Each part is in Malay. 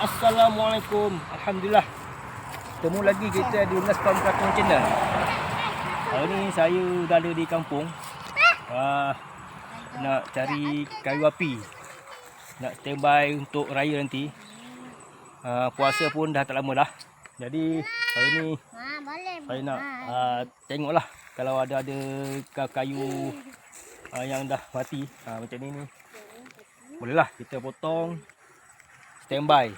Assalamualaikum. Alhamdulillah. Temu lagi kita di Unas Farm Katong Channel. Hari ni saya dah ada di kampung. Nak cari kayu api. Nak standby untuk raya nanti. Puasa pun dah tak lama dah. Jadi hari ni saya nak tengoklah kalau ada kayu yang dah mati. Macam ni. Bolehlah kita potong standby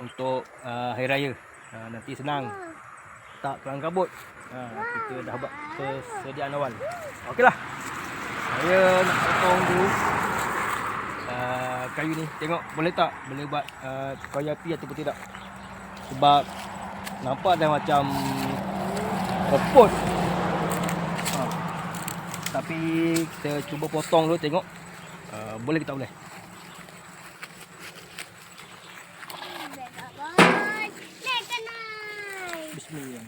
untuk hari raya. Nanti senang, tak kelang kabut. Kita dah buat persediaan awal. Okeylah, saya nak potong dulu kayu ni. Tengok boleh tak, boleh buat kayu api ataupun tidak. Sebab nampak dah macam reput. Tapi kita cuba potong dulu, tengok boleh ke tak boleh. Bismillah.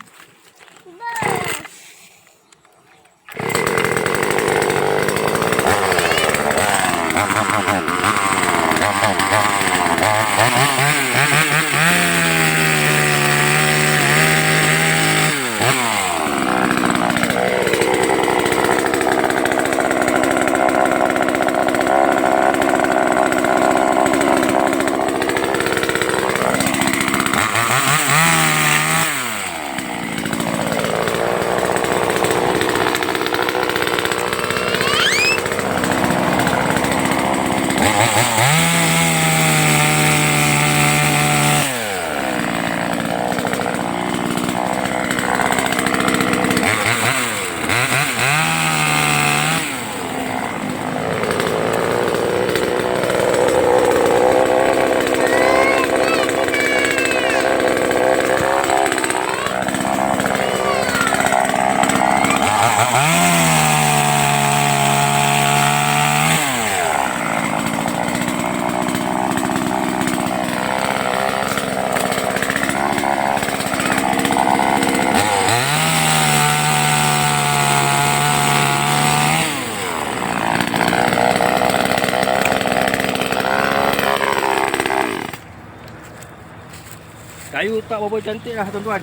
Kayu tak berapa cantik lah tuan-tuan.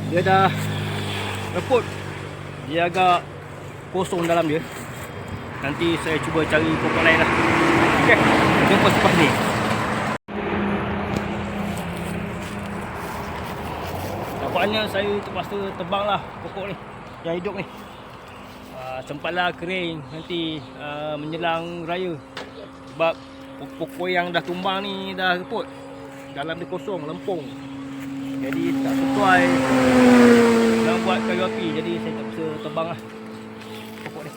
Dia dah reput. Dia agak kosong dalam dia. Nanti saya cuba cari pokok lain lah. Okey, jumpa selepas ni. Nampaknya saya terpaksa tebang lah pokok ni yang hidup ni. Sempatlah kering nanti menjelang raya. Sebab pokok yang dah tumbang ni dah reput. Dalam dia kosong, lempung. Jadi tak sesuai nak buat kayu api. Jadi saya terpaksa tebang lah pokok ni.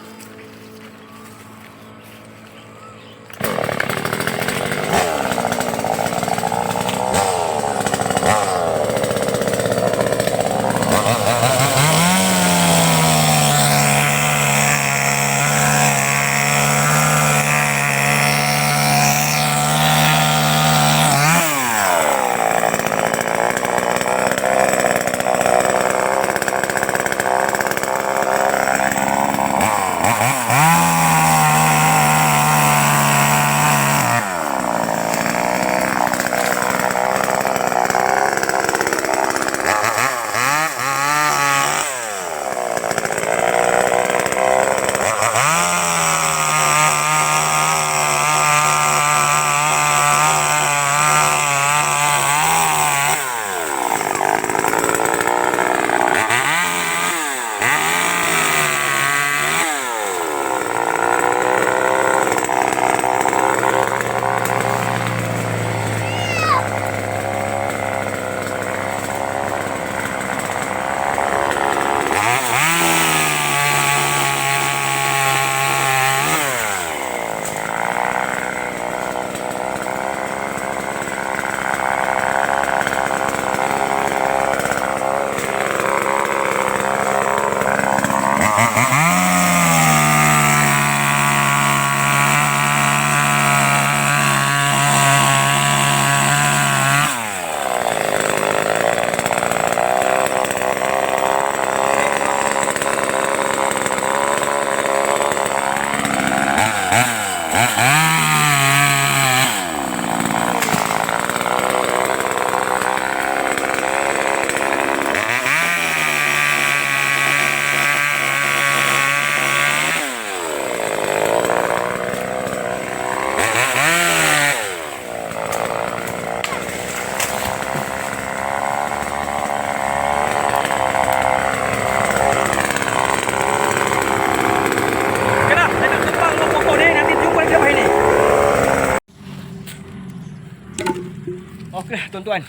tuan-tuan.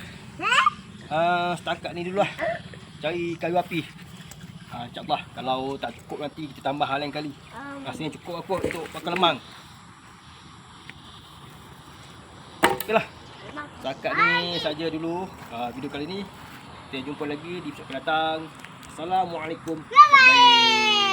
Setakat ni dulu lah. Cari kayu api. InsyaAllah kalau tak cukup nanti kita tambah hal lain kali. Rasanya cukup apa untuk bakar lemang. Okeylah. Setakat ni saja dulu video kali ni. Kita jumpa lagi di episod akan datang. Assalamualaikum. Bye.